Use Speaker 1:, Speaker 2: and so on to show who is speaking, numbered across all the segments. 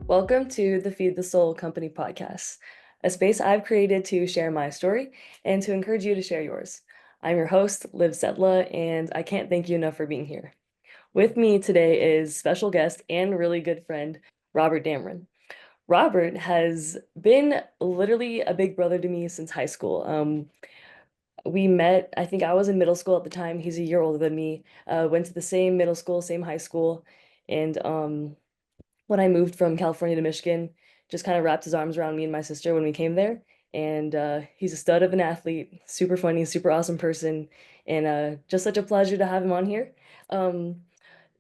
Speaker 1: Welcome to the Feed the Soul Company podcast, a space I've created to share my story and to encourage you to share yours. I'm your host, Liv Setla, and I can't thank you enough for being here. With me today is special guest and really good friend, Robert Damron. Robert has been literally a big brother to me since high school. We met, I think I was in middle school at the time. He's a year older than me. Went to the same middle school, same high school, and when I moved from California to Michigan, just kind of wrapped his arms around me and my sister when we came there. And he's a stud of an athlete, super funny, super awesome person, and just such a pleasure to have him on here. Um,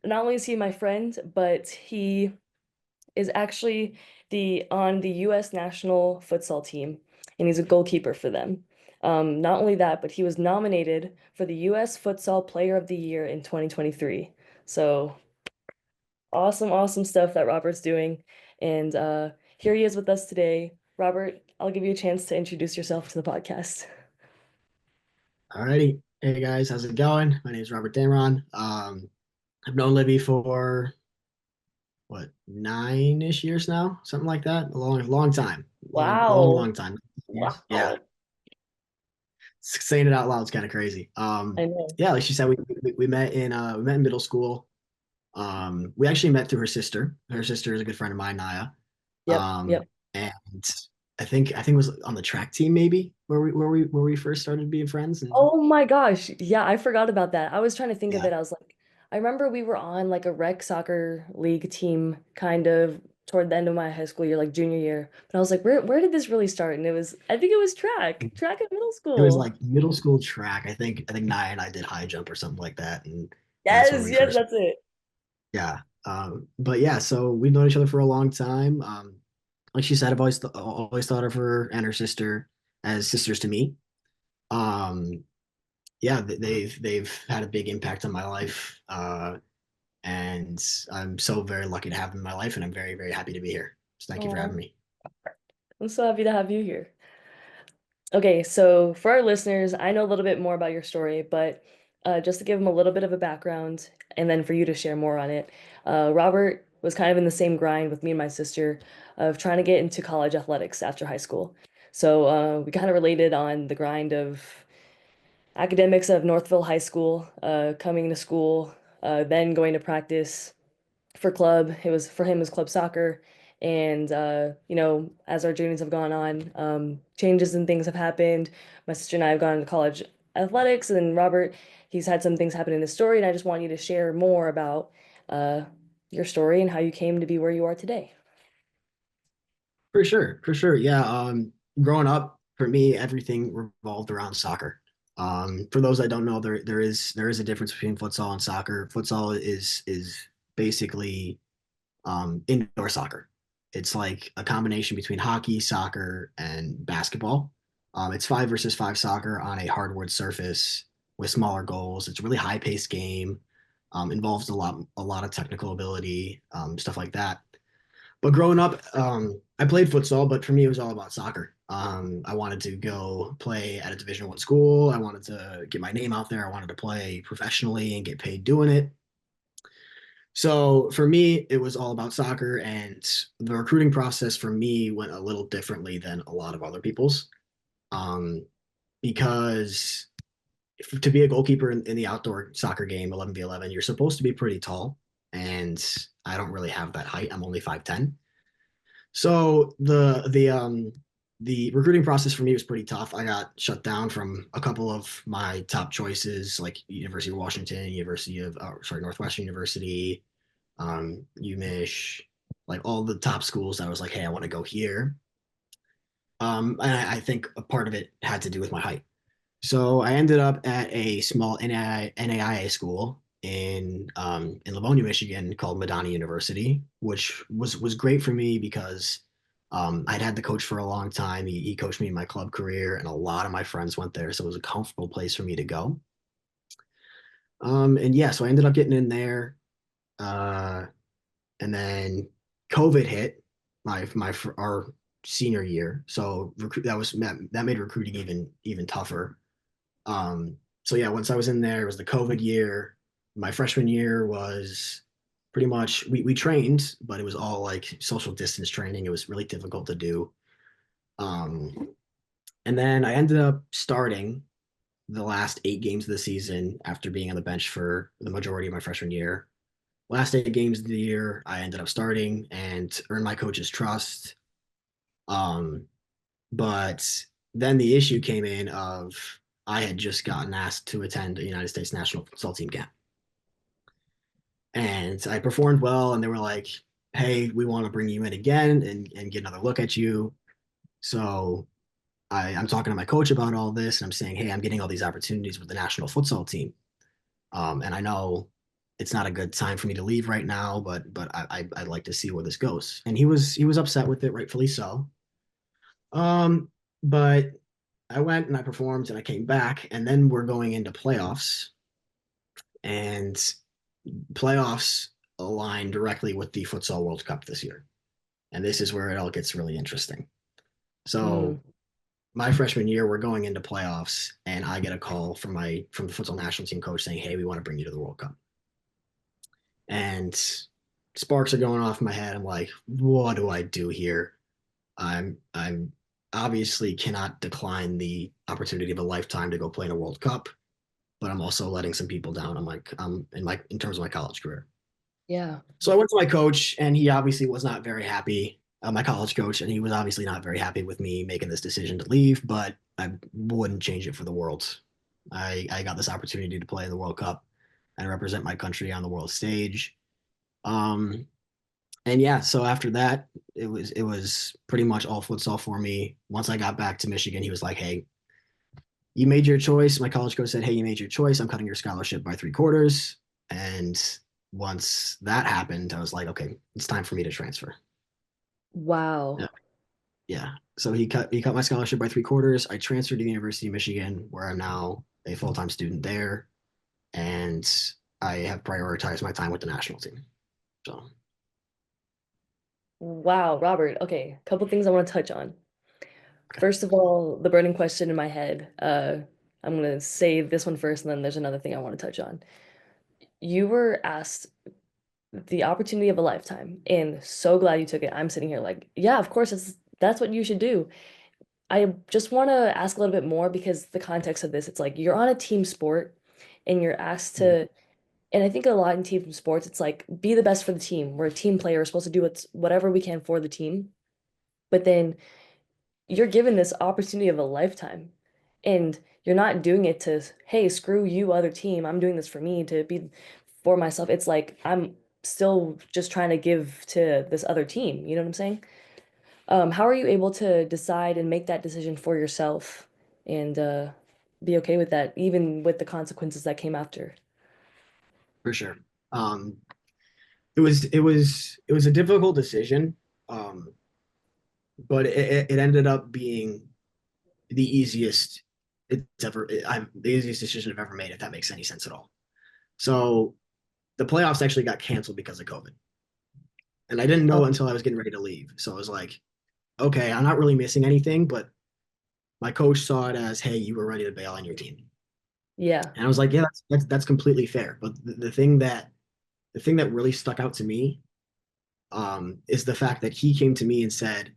Speaker 1: not only is he my friend, but he is actually the on the US National Futsal team, and he's a goalkeeper for them. Not only that, but he was nominated for the US Futsal Player of the Year in 2023. So awesome, awesome stuff that Robert's doing. And here he is with us today. Robert, I'll give you a chance to introduce yourself to the podcast.
Speaker 2: Alrighty. Hey guys, how's it going? My name is Robert Damron. I've known Libby for what, 9-ish years now? Something like that. A long, long time. Long, long,
Speaker 1: Wow.
Speaker 2: long time. Years. Yeah.
Speaker 1: Wow.
Speaker 2: Saying it out loud is kind of crazy.
Speaker 1: I know.
Speaker 2: Yeah, like she said, we met in middle school. We actually met through her sister. Her sister is a good friend of mine, Naya.
Speaker 1: Yep,
Speaker 2: Um,
Speaker 1: yep.
Speaker 2: and I think it was on the track team maybe where we first started being friends. And
Speaker 1: Oh my gosh. Yeah, I forgot about that. I was trying to think of
Speaker 2: yeah.
Speaker 1: it. I was like, I remember we were on like a rec soccer league team kind of toward the end of my high school year, like junior year. But I was like, where did this really start? And it was, I think it was track in middle
Speaker 2: It was
Speaker 1: school.
Speaker 2: like middle school track. I think Nia and I did high jump or something like that, and that's when
Speaker 1: Yes,
Speaker 2: we
Speaker 1: yes,
Speaker 2: first.
Speaker 1: that's it.
Speaker 2: Yeah. But yeah, so we've known each other for a long time. Like she said, I've always thought of her and her sister as sisters to me. Um, yeah, they've had a big impact on my life, and I'm so very lucky to have them in my life, and I'm very very happy to be here. So thank you for having
Speaker 1: Oh,
Speaker 2: me.
Speaker 1: I'm so happy to have you here. Okay, so for our listeners, I know a little bit more about your story, but just to give them a little bit of a background and then for you to share more on it, Robert was kind of in the same grind with me and my sister of trying to get into college athletics after high school. So we kind of related on the grind of academics of Northville High School, coming to school, then going to practice, for club. It was for him it was club soccer. And as our journeys have gone on, changes and things have happened. My sister and I have gone into college athletics, and then Robert, he's had some things happen in his story, and I just want you to share more about uh, your story and how you came to be where you are today.
Speaker 2: For sure, for sure. Yeah. Growing up, for me, everything revolved around soccer. For those that don't know, there is a difference between futsal and soccer. Futsal is basically indoor soccer. It's like a combination between hockey, soccer, and basketball. It's 5 versus 5 soccer on a hardwood surface with smaller goals. It's a really high-paced game. Involves a lot of technical ability, stuff like that. But growing up, I played futsal, but for me, it was all about soccer. I wanted to go play at a Division I school. I wanted to get my name out there. I wanted to play professionally and get paid doing it. So for me, it was all about soccer, and the recruiting process for me went a little differently than a lot of other people's. Um, because to be a goalkeeper in the outdoor soccer game, 11v11, you're supposed to be pretty tall, and I don't really have that height. I'm only 5'10". So the recruiting process for me was pretty tough. I got shut down from a couple of my top choices, like University of Washington, Northwestern University, UMich, like all the top schools. I was like, hey, I want to go here. And I think a part of it had to do with my height. So I ended up at a small NAIA school in Livonia, Michigan, called Madonna University, which was great for me because I'd had the coach for a long time. He coached me in my club career, and a lot of my friends went there, so it was a comfortable place for me to go. And yeah, so I ended up getting in there, uh, and then COVID hit my our senior year, so that made recruiting even tougher. So yeah, once I was in there, it was the COVID year. My freshman year was pretty much we trained, but it was all like social distance training. It was really difficult to do. Um, and then I ended up starting the last 8 games of the season after being on the bench for the majority of my freshman year. Last 8 games of the year, I ended up starting and earned my coach's trust. Um, but then the issue came in of I had just gotten asked to attend a United States National Futsal team camp. And I performed well, and they were like, hey, we want to bring you in again and get another look at you. So I'm talking to my coach about all this, and I'm saying, hey, I'm getting all these opportunities with the national futsal team. And I know it's not a good time for me to leave right now, but I'd like to see where this goes. And he was upset with it, rightfully so. Um, but I went and I performed and I came back, and then we're going into playoffs, and playoffs align directly with the Futsal World Cup this year. And this is where it all gets really interesting.
Speaker 1: Mm,
Speaker 2: So my freshman year, we're going into playoffs, and I get a call from the futsal national team coach saying, "Hey, we want to bring you to the World Cup." And sparks are going off in my head. I'm like, "What do I do here? I'm obviously cannot decline the opportunity of a lifetime to go play in a World Cup, but I'm also letting some people down. I'm like, in terms of my college career."
Speaker 1: yeah.
Speaker 2: So I went to my coach, and he obviously was not very happy. My college coach, and he was obviously not very happy with me making this decision to leave. But I wouldn't change it for the world. I got this opportunity to play in the World Cup and represent my country on the world stage. Um, and yeah, so after that, it was pretty much all futsal for me. Once I got back to Michigan, he was like, "Hey, you made your choice." My college coach said, "Hey, you made your choice. I'm cutting your scholarship by 3/4." And once that happened, I was like, "Okay, it's time for me to transfer." Yeah,
Speaker 1: Wow.
Speaker 2: yeah. So he cut my scholarship by 3/4. I transferred to the University of Michigan, where I'm now a full time student there, and I have prioritized my time with the national team. So
Speaker 1: Wow, Robert. Okay, a couple things I want to touch on.
Speaker 2: okay.
Speaker 1: First of all, the burning question in my head. I'm gonna say this one first, and then there's another thing I want to touch on. You were asked the opportunity of a lifetime, and so glad you took it. I'm sitting here like, yeah, of course, that's what you should do. I just want to ask a little bit more because the context of this, it's like you're on a team sport, and you're asked
Speaker 2: Mhm.
Speaker 1: to, and I think a lot in team sports, it's like be the best for the team. We're a team player, we're supposed to do whatever we can for the team, but then you're given this opportunity of a lifetime and you're not doing it to, hey, screw you, other team. I'm doing this for me to be for myself. It's like I'm still just trying to give to this other team. You know what I'm saying? How are you able to decide and make that decision for yourself and be okay with that, even with the consequences that came after?
Speaker 2: For sure. Um, it was a difficult decision, um, but it ended up being the easiest the easiest decision I've ever made, if that makes any sense at all. So the playoffs actually got canceled because of COVID. And I didn't know
Speaker 1: Oh,
Speaker 2: until I was getting ready to leave. So I was like, okay, I'm not really missing anything, but my coach saw it as, hey, you were ready to bail on your team.
Speaker 1: yeah.
Speaker 2: And I was like, yeah, that's completely fair. But the thing that really stuck out to me, is the fact that he came to me and said,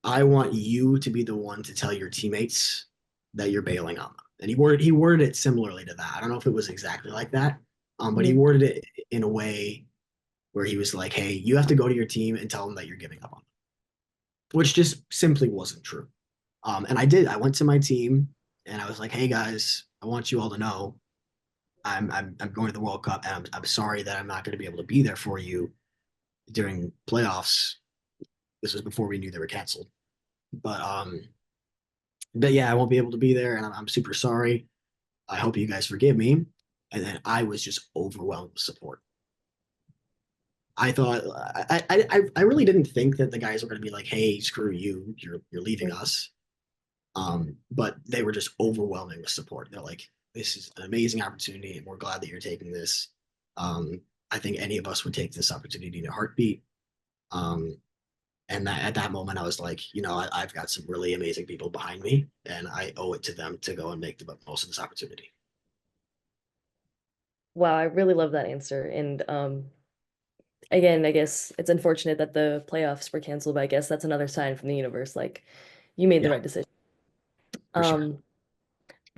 Speaker 2: I want you to be the one to tell your teammates that you're bailing on them. And he worded it similarly to that. I don't know if it was exactly like that, but he
Speaker 1: Mhm.
Speaker 2: worded it in a way where he was like, "Hey, you have to go to your team and tell them that you're giving up on them," which just simply wasn't true. And I did. I went to my team and I was like, "Hey guys, I want you all to know I'm going to the World Cup, and I'm sorry that I'm not going to be able to be there for you during playoffs." This was before we knew they were canceled, but yeah, I won't be able to be there, and I'm super sorry. I hope you guys forgive me. And then I was just overwhelmed with support. I thought I really didn't think that the guys were going to be like, "Hey, screw you, you're leaving us." But they were just overwhelming with support. They're like, "This is an amazing opportunity, and we're glad that you're taking this." I think any of us would take this opportunity in a heartbeat. Um, and at that moment, I was like, I've got some really amazing people behind me, and I owe it to them to go and make the most of this opportunity.
Speaker 1: Wow, I really love that answer. And Again, I guess it's unfortunate that the playoffs were canceled, but I guess that's another sign from the universe, like you made the
Speaker 2: Yeah,
Speaker 1: right decision.
Speaker 2: for sure.
Speaker 1: Um,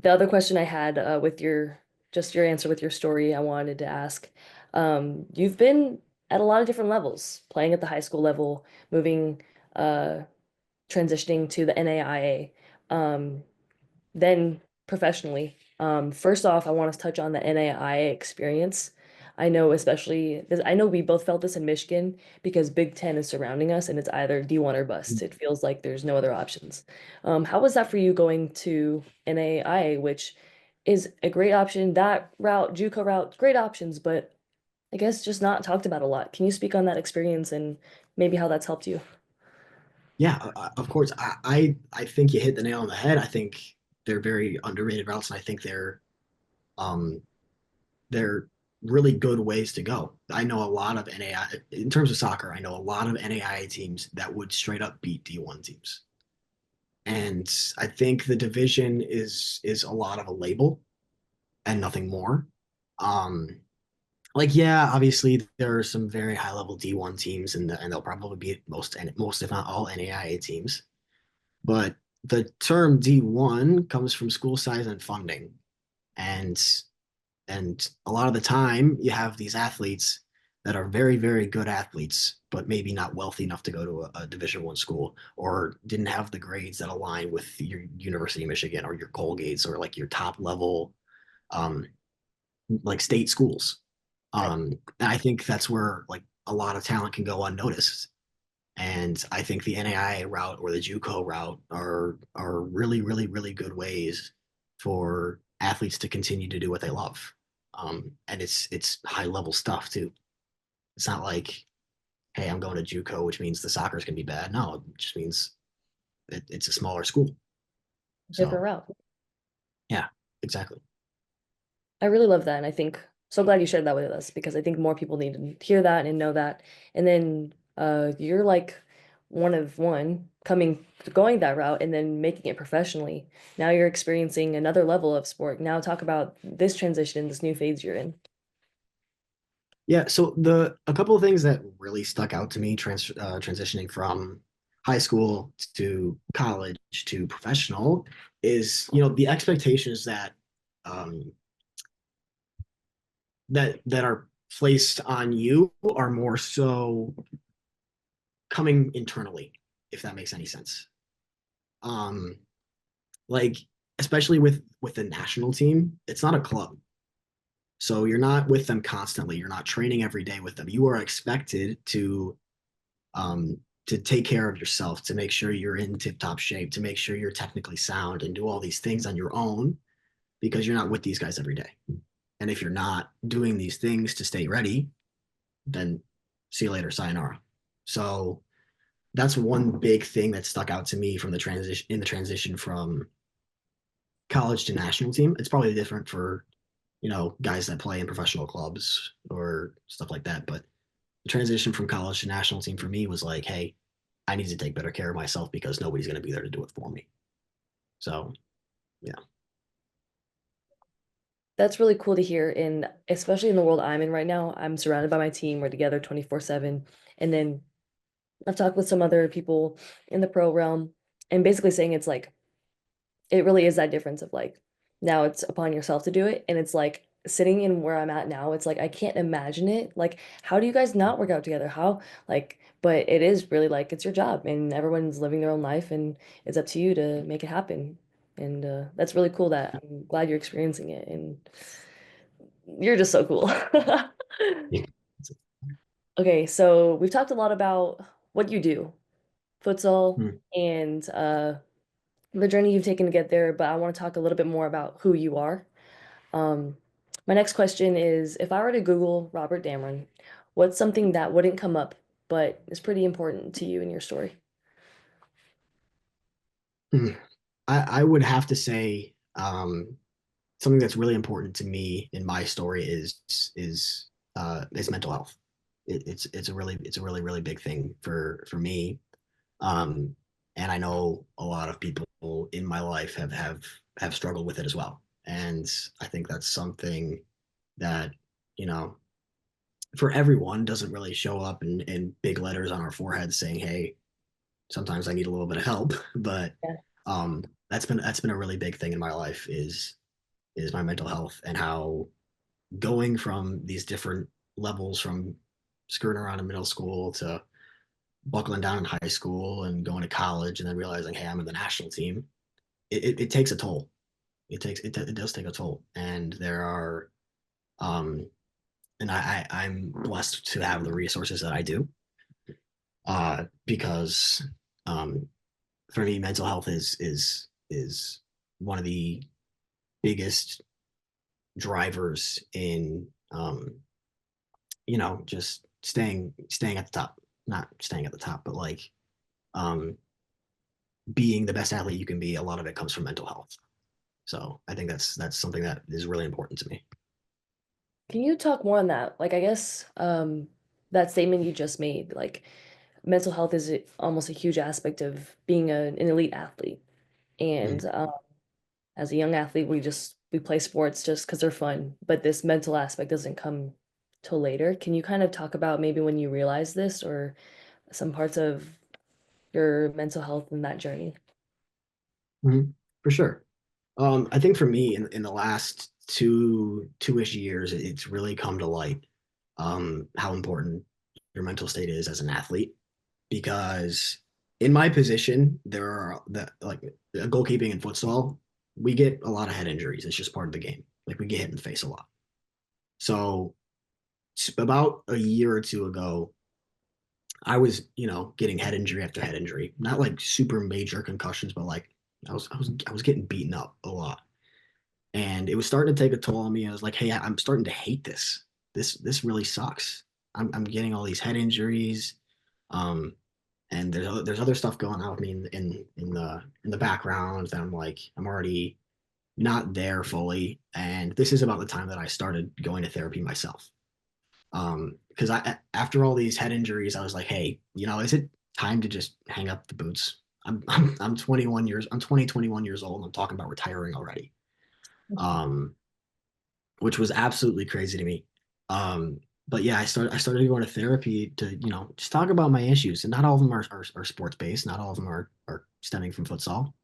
Speaker 1: the other question I had with your just your answer with your story, I wanted to ask, you've been at a lot of different levels, playing at the high school level, moving, uh, transitioning to the NAIA. Then professionally, first off, I want to touch on the NAIA experience. I know, especially, I know we both felt this in Michigan because Big Ten is surrounding us and it's either D1 or bust. It feels like there's no other options. How was that for you going to NAIA, which is a great option? That route, JUCO route, great options, but I guess just not talked about a lot. Can you speak on that experience and maybe how that's helped you?
Speaker 2: Yeah, of course. I think you hit the nail on the head. I think they're very underrated routes, and I think um they're really good ways to go. I know a lot of NAI in terms of soccer. I know a lot of NAIA teams that would straight up beat D1 teams, and I think the division is a lot of a label and nothing more. Um, like yeah, obviously there are some very high level D1 teams, and they'll probably beat most if not all NAIA teams. But the term D1 comes from school size and funding. And and a lot of the time you have these athletes that are very, very good athletes, but maybe not wealthy enough to go to a Division One school or didn't have the grades that align with your University of Michigan or your Colgates or like your top level um like state schools.
Speaker 1: Right.
Speaker 2: And I think that's where like a lot of talent can go unnoticed. And I think the NAIA route or the JUCO route are really, really, really good ways for athletes to continue to do what they love. And it's high level stuff too. It's not like, hey, I'm going to JUCO, which means the soccer's gonna be bad. No, it just means it's a smaller school.
Speaker 1: Different
Speaker 2: So
Speaker 1: route.
Speaker 2: yeah, exactly.
Speaker 1: I really love that, and I think so glad you shared that with us because I think more people need to hear that and know that. And then you're like one of one coming going that route and then making it professionally. Now you're experiencing another level of sport. Now talk about this transition, this new phase you're in.
Speaker 2: Yeah, so the a couple of things that really stuck out to me transitioning from high school to college to professional is, the expectations um, that are placed on you are more so coming internally, if that makes any sense. Um, like especially with the national team, it's not a club. So you're not with them constantly. You're not training every day with them. You are expected to take care of yourself, to make sure you're in tip-top shape, to make sure you're technically sound and do all these things on your own because you're not with these guys every day. And if you're not doing these things to stay ready, then see you later, sayonara. So that's one big thing that stuck out to me from the transition from college to national team. It's probably different for, guys that play in professional clubs or stuff like that. But the transition from college to national team for me was like, hey, I need to take better care of myself because nobody's going to be there to do it for me. So, yeah.
Speaker 1: That's really cool to hear, and especially in the world I'm in right now, I'm surrounded by my team. We're together 24/7. And then I've talked with some other people in the pro realm and basically saying it's like it really is that difference of like now it's upon yourself to do it and it's like sitting in where I'm at now it's like I can't imagine it like how do you guys not work out together how like but it is really like it's your job and everyone's living their own life and it's up to you to make it happen and that's really cool that I'm glad you're experiencing it and you're just so cool.
Speaker 2: Yeah.
Speaker 1: Okay, so we've talked a lot about what you do, futsal
Speaker 2: Hmm.
Speaker 1: and the journey you've taken to get there, but I want to talk a little bit more about who you are. Um, my next question is, if I were to Google Robert Damron, what's something that wouldn't come up but is pretty important to you in your story?
Speaker 2: Hmm. I would have to say something that's really important to me in my story is mental health. It's a really really big thing for me. Um, and I know a lot of people in my life have struggled with it as well. And I think that's something that, you know, for everyone doesn't really show up in big letters on our foreheads saying, "Hey, sometimes I need a little bit of help." But
Speaker 1: Yeah.
Speaker 2: that's been a really big thing in my life is my mental health and how going from these different levels from skirting around in middle school to buckling down in high school and going to college and then realizing, hey, I'm in the national team. It takes a toll. It does take a toll, and there are and I'm blessed to have the resources that I do because for me, mental health is one of the biggest drivers in just staying at the top, not staying at the top, but like um, being the best athlete you can be. A lot of it comes from mental health. So I think that's something that is really important to me.
Speaker 1: Can you talk more on that? Like, I guess that statement you just made, like mental health is almost a huge aspect of being an elite athlete.
Speaker 2: Mm-hmm.
Speaker 1: And as a young athlete, we play sports just because they're fun, but this mental aspect doesn't come till later. Can you kind of talk about maybe when you realized this or some parts of your mental health in that journey?
Speaker 2: Mm-hmm. For sure. I think for me, in the last two-ish years, it's really come to light how important your mental state is as an athlete. Because in my position, there are that like goalkeeping and futsal, we get a lot of head injuries. It's just part of the game. Like we get hit in the face a lot. So about a year or two ago, I was, getting head injury after head injury. Not like super major concussions, but like I was getting beaten up a lot. And it was starting to take a toll on me. I was like, hey, I'm starting to hate this. This really sucks. I'm getting all these head injuries. Um, and there's other stuff going on with me in the background that I'm already not there fully. And this is about the time that I started going to therapy myself. Because I after all these head injuries, I was like, hey, is it time to just hang up the boots? I'm 21 years old. I'm talking about retiring already. Um, which was absolutely crazy to me. Um, but yeah, I started going to therapy to, just talk about my issues. And not all of them are sports based, not all of them are stemming from futsal.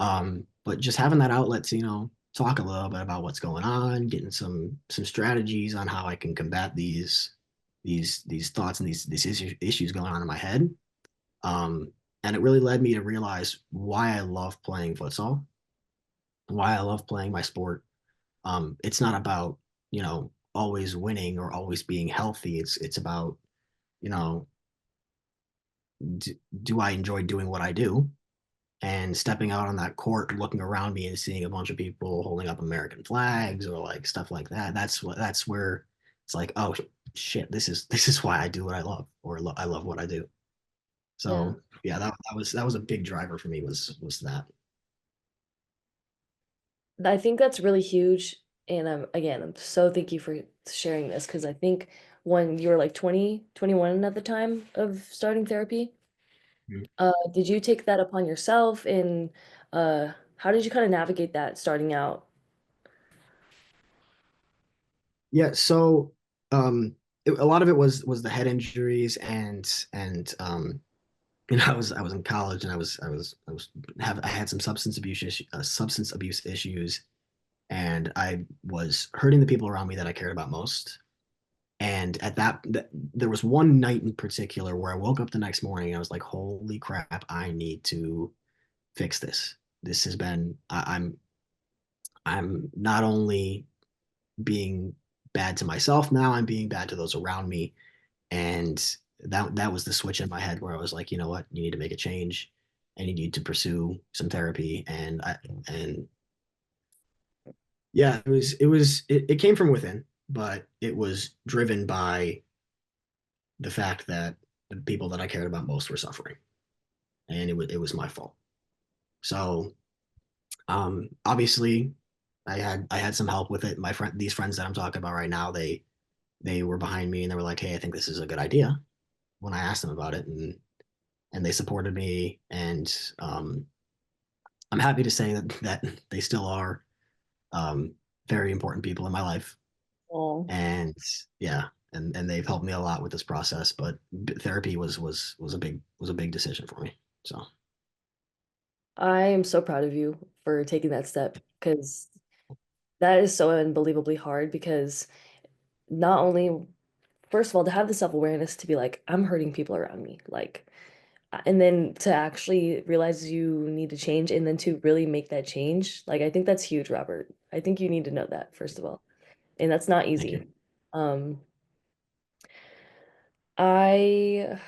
Speaker 2: But just having that outlet to, talk a little bit about what's going on, getting some strategies on how I can combat these thoughts and these issues going on in my head. Um, and it really led me to realize why I love playing futsal, why I love playing my sport. It's not about, always winning or always being healthy. It's about, you know, do I enjoy doing what I do? And stepping out on that court, looking around me and seeing a bunch of people holding up American flags or like stuff like that. That's where it's like, oh shit, this is why I do what I love, or I love what I do.
Speaker 1: Yeah.
Speaker 2: So yeah, that was a big driver for me was that.
Speaker 1: I think that's really huge. And I'm so thank you for sharing this because I think when you were like 20, 21 at the time of starting therapy, did you take that upon yourself and how did you kind of navigate that starting out?
Speaker 2: Yeah, so a lot of it was the head injuries and I was in college and I had some substance abuse issues, and I was hurting the people around me that I cared about most. And there was one night in particular where I woke up the next morning and I was like, "Holy crap! I need to fix this. This has been I'm not only being bad to myself now, I'm being bad to those around me." And that was the switch in my head where I was like, you know what, you need to make a change and you need to pursue some therapy. And yeah, it came from within, but it was driven by the fact that the people that I cared about most were suffering, and it was my fault. So obviously I had some help with it. These friends that I'm talking about right now, they were behind me and they were like, hey, I think this is a good idea when I asked them about it, and they supported me. And I'm happy to say that they still are very important people in my life.
Speaker 1: Oh,
Speaker 2: And yeah, and they've helped me a lot with this process. But therapy was a big decision for me. So
Speaker 1: I am so proud of you for taking that step because that is so unbelievably hard because not only, first of all, to have the self-awareness to be like, I'm hurting people around me, like, and then to actually realize you need to change and then to really make that change, like, I think that's huge, Robert. I think you need to know that, first of all. And that's not
Speaker 2: thank you.
Speaker 1: easy. Um, I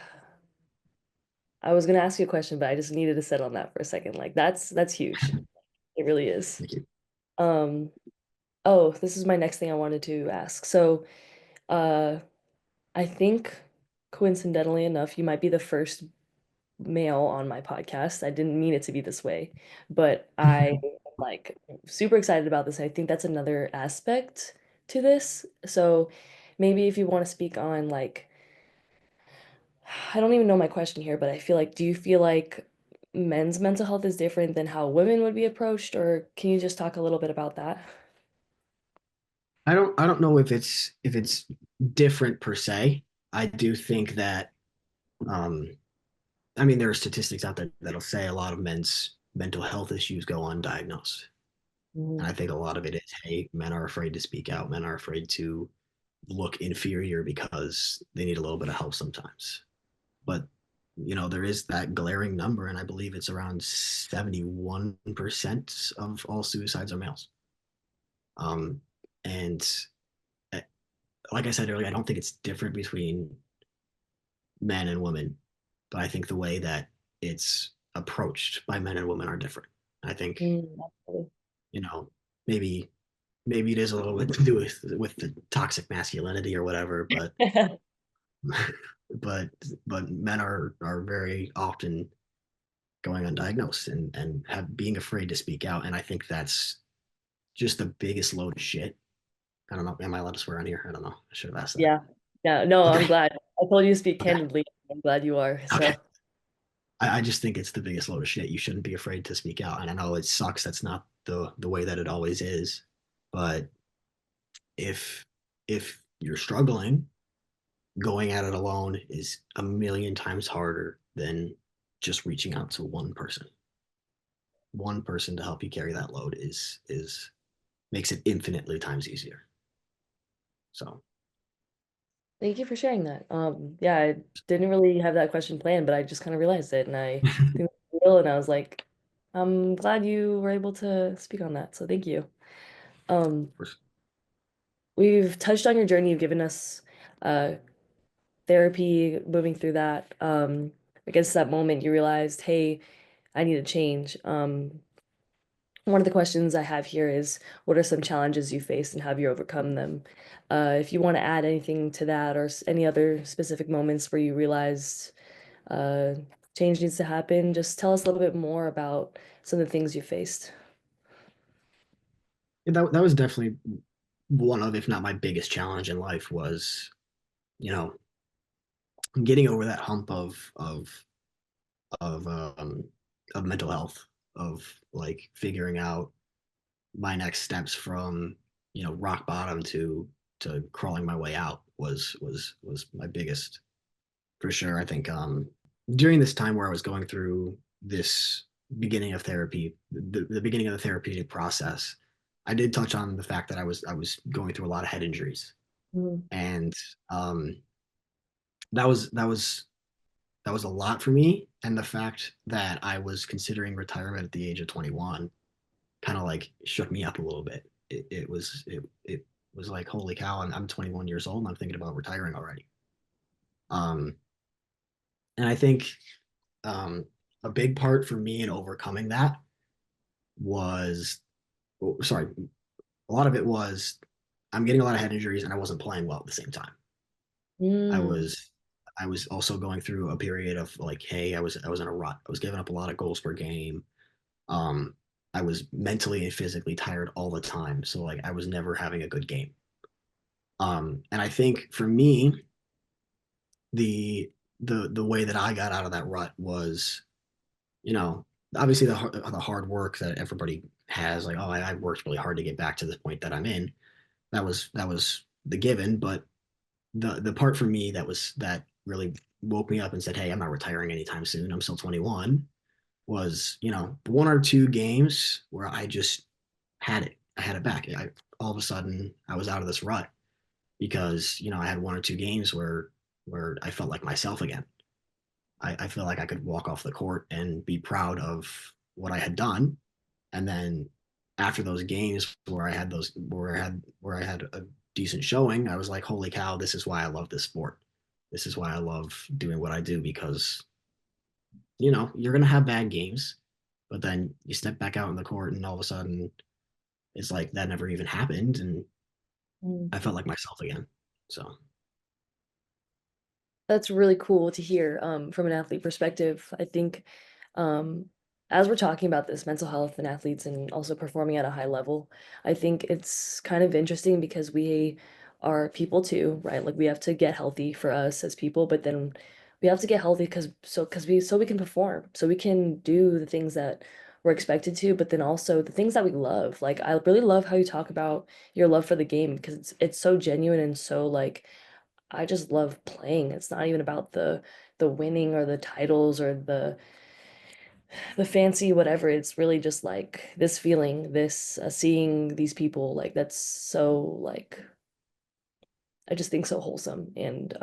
Speaker 1: I was gonna ask you a question, but I just needed to sit on that for a second. Like that's huge. It really is.
Speaker 2: Thank you.
Speaker 1: Um, oh, this is my next thing I wanted to ask. So, uh, I think coincidentally enough, you might be the first male on my podcast. I didn't mean it to be this way, but I am like super excited about this. I think that's another aspect to this. So maybe if you want to speak on like, I don't even know my question here, but I feel like, do you feel like men's mental health is different than how women would be approached, or can you just talk a little bit about that?
Speaker 2: I don't know if it's different per se. I do think that um, I mean there are statistics out there that'll say a lot of men's mental health issues go undiagnosed. And
Speaker 1: Mhm.
Speaker 2: I think a lot of it is, hey, men are afraid to speak out. Men are afraid to look inferior because they need a little bit of help sometimes. But there is that glaring number, and I believe it's around 71% of all suicides are males. Um, and uh, like I said earlier, I don't think it's different between men and women, but I think the way that it's approached by men and women are different. I think,
Speaker 1: Absolutely.
Speaker 2: you know, maybe maybe it is a little bit to do with the toxic masculinity or whatever, but but men are very often going undiagnosed and have being afraid to speak out. And I think that's just the biggest load of shit. I don't know. Am I allowed to swear on here? I don't know. I should have asked that.
Speaker 1: Yeah. Yeah. No, I'm
Speaker 2: Okay.
Speaker 1: glad. I told you to speak
Speaker 2: Okay.
Speaker 1: candidly. I'm glad you are.
Speaker 2: Okay.
Speaker 1: So,
Speaker 2: I just think it's the biggest load of shit. You shouldn't be afraid to speak out. And I know it sucks. That's not the way that it always is. But if you're struggling, going at it alone is a million times harder than just reaching out to one person. One person to help you carry that load is makes it infinitely times easier. So
Speaker 1: thank you for sharing that. Yeah, I didn't really have that question planned, but I just kind of realized it, and I think it's real, and I was like, I'm glad you were able to speak on that. So, thank you. Um, we've touched on your journey. You've given us uh therapy, moving through that. I guess that moment you realized, hey, I need to change. One of the questions I have here is, what are some challenges you faced and how have you overcome them? If you want to add anything to that or any other specific moments where you realized uh, change needs to happen, just tell us a little bit more about some of the things you faced.
Speaker 2: that was definitely one of, if not my biggest challenge in life was, you know, getting over that hump of um of mental health, of like figuring out my next steps from, rock bottom to crawling my way out was my biggest, for sure. I think during this time where I was going through this beginning of therapy, the beginning of the therapeutic process, I did touch on the fact that I was going through a lot of head injuries,
Speaker 1: Mm,
Speaker 2: and um, that was that was a lot for me. And the fact that I was considering retirement at the age of 21 kind of like shook me up a little bit. It was like, holy cow, I'm 21 years old and I'm thinking about retiring already. Um, and I think um, a big part for me in overcoming that was, well, sorry, a lot of it was I'm getting a lot of head injuries and I wasn't playing well at the same time. I
Speaker 1: mm,
Speaker 2: was I was also going through a period of like, hey, I was in a rut. I was giving up a lot of goals per game. Um, I was mentally and physically tired all the time. So like I was never having a good game. And I think for me, the way that I got out of that rut was, you know, obviously the hard work that everybody has, like, oh, I worked really hard to get back to the point that I'm in. That was the given, but the part for me that really woke me up and said, "Hey, I'm not retiring anytime soon. I'm still 21." Was, one or two games where I just had it. I had it back. All of a sudden, I was out of this rut because I had one or two games where I felt like myself again. I feel like I could walk off the court and be proud of what I had done. And then after those games where I had a decent showing, I was like, holy cow, this is why I love this sport. This is why I love doing what I do because you're gonna have bad games, but then you step back out in the court and all of a sudden it's like that never even happened and I felt like myself again. So
Speaker 1: That's really cool to hear from an athlete perspective. I think um, as we're talking about this mental health and athletes and also performing at a high level, I think it's kind of interesting because we are people too, right? Like we have to get healthy for us as people, but then we have to get healthy because we can perform, so we can do the things that we're expected to, but then also the things that we love. Like I really love how you talk about your love for the game because it's so genuine and so like I just love playing. It's not even about the winning or the titles or the fancy whatever. It's really just like this feeling, this seeing these people like that's so like I just think so wholesome. And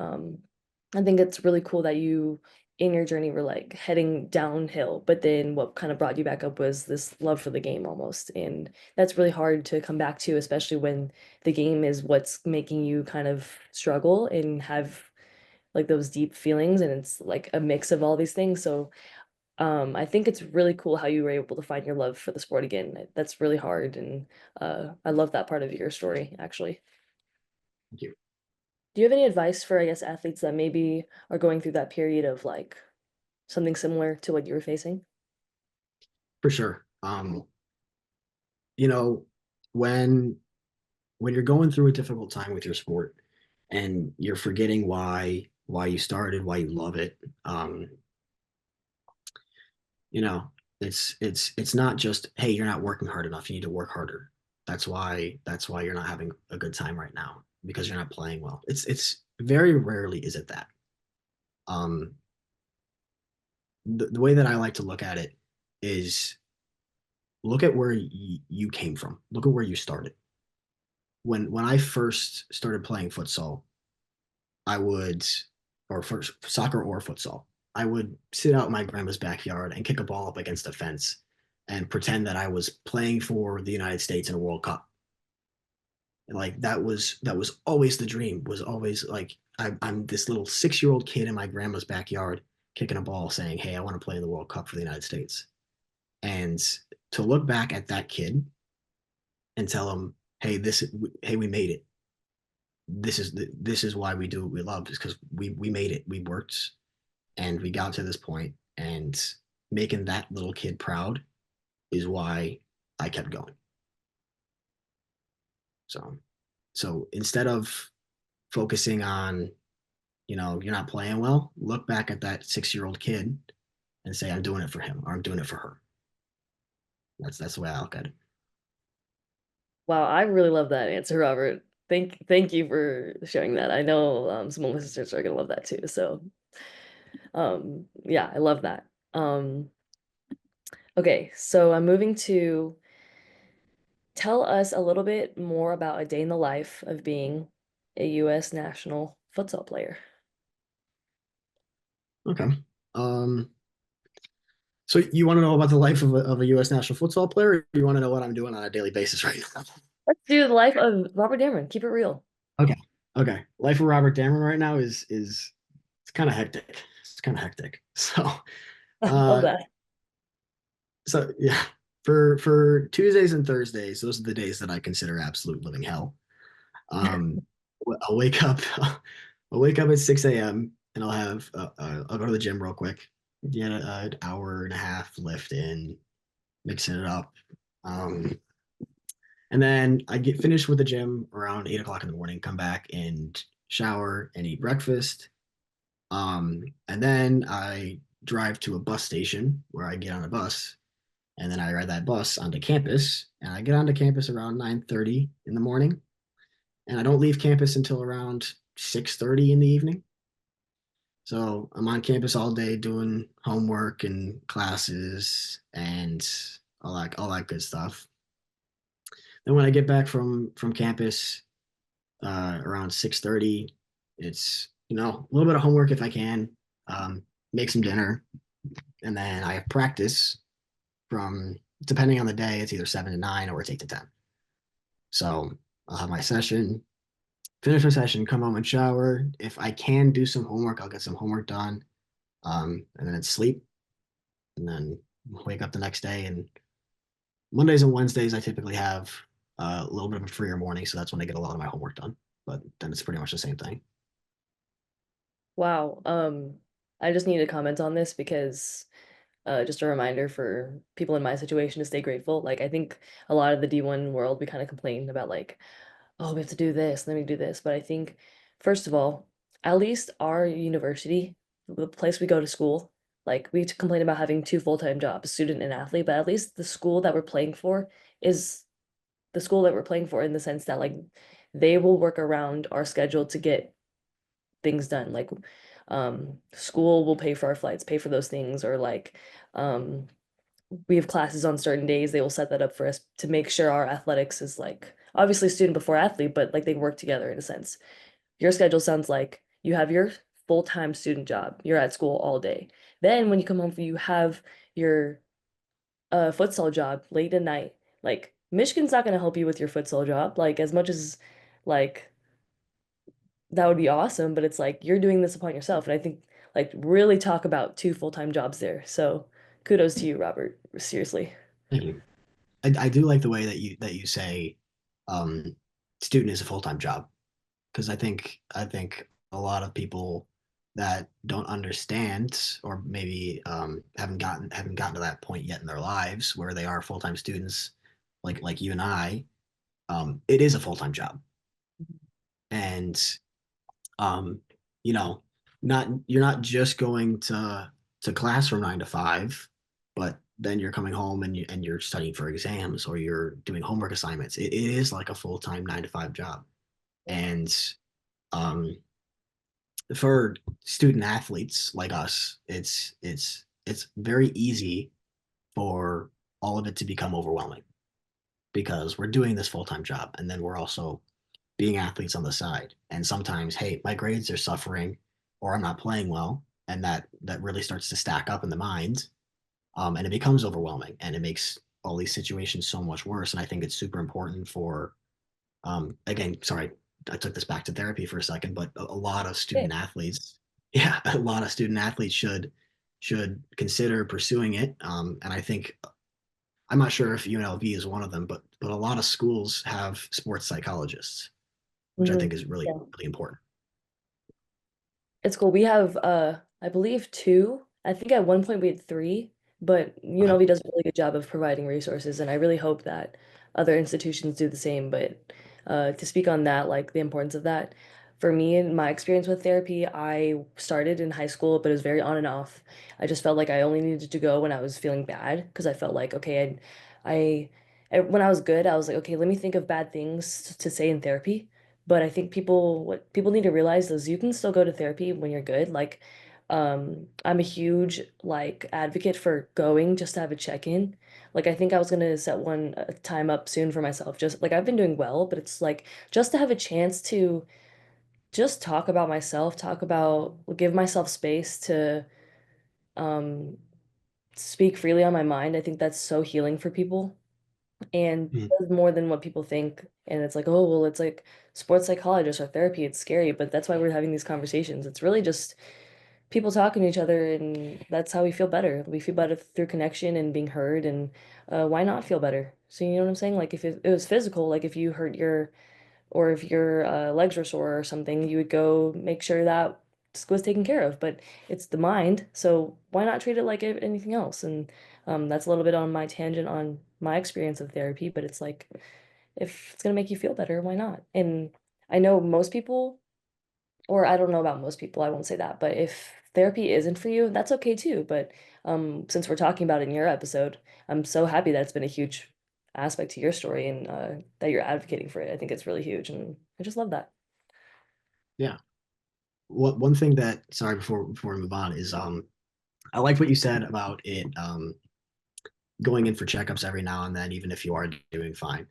Speaker 1: I think it's really cool that you in your journey were like heading downhill, but then what kind of brought you back up was this love for the game almost. And that's really hard to come back to, especially when the game is what's making you kind of struggle and have like those deep feelings and it's like a mix of all these things. So I think it's really cool how you were able to find your love for the sport again. That's really hard and I love that part of your story actually.
Speaker 2: thank you.
Speaker 1: Do you have any advice for, I guess, athletes that maybe are going through that period of like something similar to what you were facing?
Speaker 2: For sure. You know, when when you're going through a difficult time with your sport and you're forgetting why you started, why you love it, you know, it's not just, hey, you're not working hard enough, you need to work harder. That's why you're not having a good time right now because you're not playing well. It's very rarely is it that. Um, the way that I like to look at it is look at where you came from. Look at where you started. When I first started playing futsal, I would, or for soccer or futsal, I would sit out in my grandma's backyard and kick a ball up against a fence and pretend that I was playing for the United States in a World Cup. And like that was always the dream. Was always like I'm this little 6 year old kid in my grandma's backyard kicking a ball, saying, "Hey, I want to play in the World Cup for the United States." And to look back at that kid and tell him, "Hey, hey, we made it. This is why we do what we love is because we made it. We worked and we got to this point and making that little kid proud is why I kept going." So so instead of focusing on, you're not playing well, look back at that 6 year old kid and say, I'm doing it for him or I'm doing it for her. That's the way I look at it.
Speaker 1: Wow, I really love that answer, Robert. Thank you for sharing that. I know some of my sisters are gonna love that too. So yeah, I love that. Okay, so I'm moving to tell us a little bit more about a day in the life of being a US national futsal player.
Speaker 2: Okay. Um, so you want to know about the life of a U.S. national football player, or you want to know what I'm doing on a daily basis right now?
Speaker 1: Let's do the life of Robert Damron. Keep it real.
Speaker 2: Okay. Okay. Life of Robert Damron right now is it's kind of hectic. It's kind of hectic. So,
Speaker 1: Love
Speaker 2: uh,
Speaker 1: that.
Speaker 2: yeah, for Tuesdays and Thursdays, those are the days that I consider absolute living hell. Um, I'll wake up, I'll wake up at 6 a.m. and I'll go to the gym real quick, get an hour and a half lift in, mixing it up. Um, and then I get finished with the gym around 8 o'clock in the morning, come back and shower and eat breakfast. And then I drive to a bus station where I get on a bus and then I ride that bus onto campus and I get onto campus around 9:30 in the morning and I don't leave campus until around 6:30 in the evening. So I'm on campus all day doing homework and classes and all that good stuff. Then when I get back from campus around 6:30, it's a little bit of homework if I can, make some dinner, and then I have practice from depending on the day. It's either 7 to 9 or it's 8 to 10. So I'll have my session, finish my session, come home and shower. If I can do some homework, I'll get some homework done, and then it's sleep, and then wake up the next day. And Mondays and Wednesdays, I typically have a little bit of a freer morning, so that's when I get a lot of my homework done. But then it's pretty much the same thing.
Speaker 1: Wow. I just need to comment on this because just a reminder for people in my situation to stay grateful. Like I think a lot of the D1 world we kind of complain about like, oh, we have to do this, then we do this. But I think first of all, at least our university, the place we go to school, like we complain about having two full-time jobs, student and athlete, but at least the school that we're playing for is the school that we're playing for in the sense that like they will work around our schedule to get things done. Like school will pay for our flights, pay for those things, or like um we have classes on certain days, they will set that up for us to make sure our athletics is like obviously student before athlete, but like they work together in a sense. Your schedule sounds like you have your full-time student job. You're at school all day. Then when you come home, you have your futsal job late at night. Like Michigan's not going to help you with your futsal job. Like as much as like that would be awesome, but it's like you're doing this upon yourself. And I think like really talk about two full-time jobs there. So kudos to you, Robert. Seriously.
Speaker 2: Thank you. I do like the way that you say um, student is a full-time job, because I think a lot of people that don't understand, or maybe haven't gotten to that point yet in their lives where they are full-time students, like you and I, it is a full-time job. And um, you know, not you're not just going to class from 9 to 5, but then you're coming home and you're studying for exams or you're doing homework assignments. It is like a full-time 9 to 5 job. And um, for student athletes like us, it's very easy for all of it to become overwhelming because we're doing this full-time job and then we're also being athletes on the side. And sometimes, hey, my grades are suffering or I'm not playing well. And that really starts to stack up in the mind. And it becomes overwhelming and it makes all these situations so much worse. And I think it's super important for, again, sorry, I took this back to therapy for a second, but a lot of
Speaker 1: Yeah.
Speaker 2: student athletes, yeah, a lot of student athletes should consider pursuing it. And I think I'm not sure if UNLV is one of them, but a lot of schools have sports psychologists, which I
Speaker 1: Mhm.
Speaker 2: think is really,
Speaker 1: Yeah.
Speaker 2: really important.
Speaker 1: It's cool. We have I believe two. I think at one point we had three, but
Speaker 2: Okay.
Speaker 1: UNLV does a really good job of providing resources and I really hope that other institutions do the same. But to speak on that, like the importance of that, for me and my experience with therapy, I started in high school, but it was very on and off. I just felt like I only needed to go when I was feeling bad because I felt like okay, when I was good, I was like, okay, let me think of bad things to say in therapy. But I think what people need to realize is you can still go to therapy when you're good. Like, I'm a huge like advocate for going just to have a check-in. Like, I think I was gonna set one time up soon for myself. Just like I've been doing well, but it's like just to have a chance to just talk about myself, give myself space to um speak freely on my mind. I think that's so healing for people and
Speaker 2: Mm.
Speaker 1: does more than what people think. And it's like, oh, well, it's like sports psychologist or therapy. It's scary, but that's why we're having these conversations. It's really just people talking to each other, and that's how we feel better. We feel better through connection and being heard. And why not feel better? So you know what I'm saying? Like if it was physical, like if you hurt your or if your legs were sore or something, you would go make sure that was taken care of. But it's the mind, so why not treat it like anything else? And that's a little bit on my tangent on my experience of therapy, but it's like if it's gonna make you feel better, why not? And I know most people, or I don't know about most people, I won't say that, but if therapy isn't for you, that's okay too. But since we're talking about it in your episode, I'm so happy that it's been a huge aspect to your story and that you're advocating for it. I think it's really huge, and I just love that.
Speaker 2: Yeah. What one thing that sorry before we move on is I like what you said about it going in for checkups every now and then, even if you are doing fine.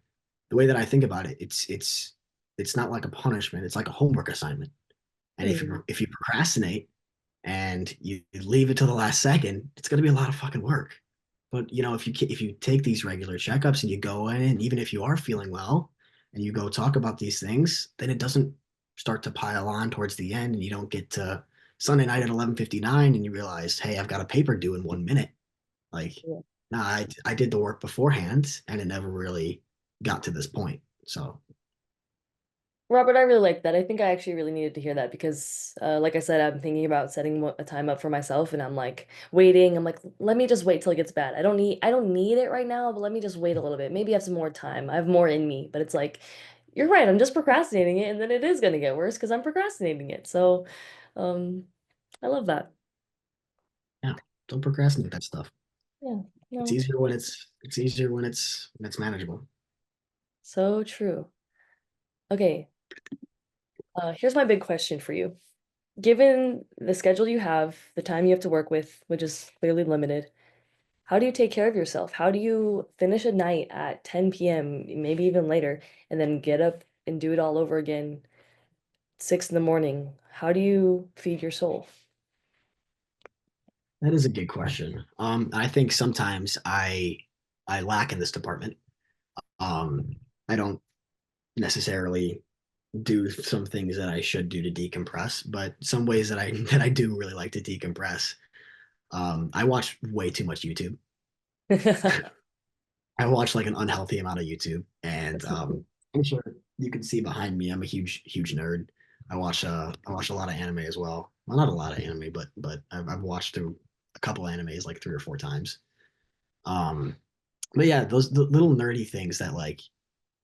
Speaker 2: The way that I think about it, it's not like a punishment, it's like a homework assignment. And
Speaker 1: Hmm.
Speaker 2: if you procrastinate and you leave it till the last second, it's going to be a lot of fucking work. But if you take these regular checkups and you go in, and even if you are feeling well, and you go talk about these things, then it doesn't start to pile on towards the end, and you don't get to Sunday night at 11:59 and you realize, hey, I've got a paper due in 1 minute. Like,
Speaker 1: Yeah.
Speaker 2: nah, I did the work beforehand, and it never really got to this point. So
Speaker 1: Robert, I really like that. I think I actually really needed to hear that because, like I said, I'm thinking about setting a time up for myself, and I'm like waiting. I'm like, let me just wait till it gets bad. I don't need it right now, but let me just wait a little bit. Maybe I have some more time. I have more in me. But it's like, you're right. I'm just procrastinating it, and then it is gonna get worse because I'm procrastinating it. So, um, I love that.
Speaker 2: yeah, don't procrastinate that stuff.
Speaker 1: Yeah.
Speaker 2: It's
Speaker 1: No.
Speaker 2: easier when it's easier when it's manageable.
Speaker 1: So true. Okay. Here's my big question for you. Given the schedule you have, the time you have to work with, which is clearly limited, how do you take care of yourself? How do you finish a night at 10 p.m., maybe even later, and then get up and do it all over again 6 in the morning? How do you feed your soul?
Speaker 2: That is a good question. I think sometimes I lack in this department. I don't necessarily do some things that I should do to decompress, but some ways that I that I do really like to decompress. I watch way too much YouTube. I watch like an unhealthy amount of YouTube, and I'm sure you can see behind me. I'm a huge nerd. I watch a lot of anime as well. Well, not a lot of anime, but I've watched through a couple animes like 3 or 4 times. Um, but yeah, those the little nerdy things that like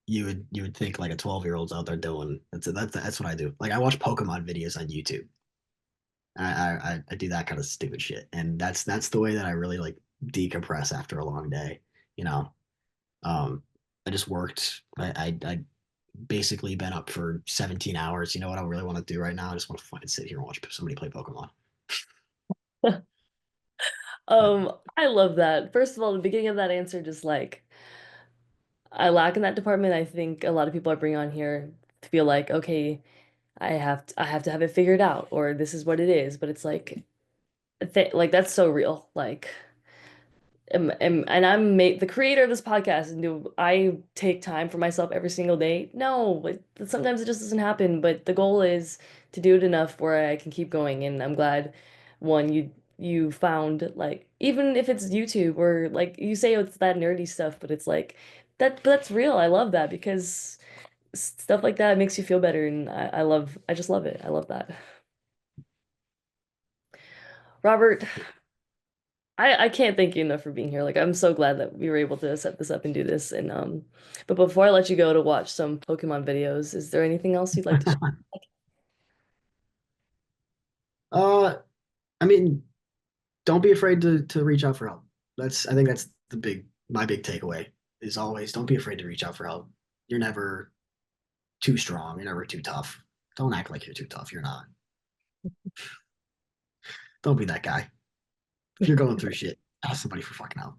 Speaker 2: you would think like a 12-year-old's out there doing. That's what I do. Like I watch Pokemon videos on YouTube. I do that kind of stupid shit, and that's the way that I really like decompress after a long day. You know, um, I just worked. I basically been up for 17 hours. You know what I really want to do right now? I just want to fucking sit here and watch somebody play Pokemon. But
Speaker 1: I love that. First of all, the beginning of that answer, just like I lack in that department. I think a lot of people I bring on here feel like, okay, I have to have it figured out, or this is what it is. But it's like, like that's so real. Like and I'm the creator of this podcast, and do I take time for myself every single day? No, sometimes it just doesn't happen. But the goal is to do it enough where I can keep going, and I'm glad one you found like even if it's YouTube or like you say it's that nerdy stuff, but it's like but that's real. I love that because stuff like that makes you feel better, and I just love it. I love that. Robert, I can't thank you enough for being here. Like I'm so glad that we were able to set this up and do this. And but before I let you go to watch some Pokemon videos, is there anything else you'd like to share?
Speaker 2: uh, I mean, don't be afraid to reach out for help. I think that's the big my big takeaway is always don't be afraid to reach out for help. You're never too strong. You're never too tough. Don't act like you're too tough. You're not. Don't be that guy. If you're going through shit, ask somebody for fucking help.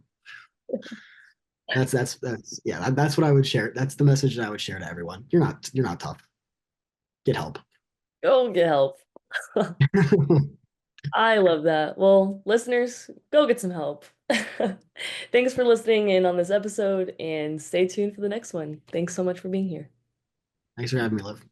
Speaker 2: That's yeah. That's what I would share. That's the message that I would share to everyone. You're not tough. Get help.
Speaker 1: Go get help. I love that. Well, listeners, go get some help. Thanks for listening in on this episode and stay tuned for the next one. Thanks so much for being here.
Speaker 2: Thanks for having me, Liv.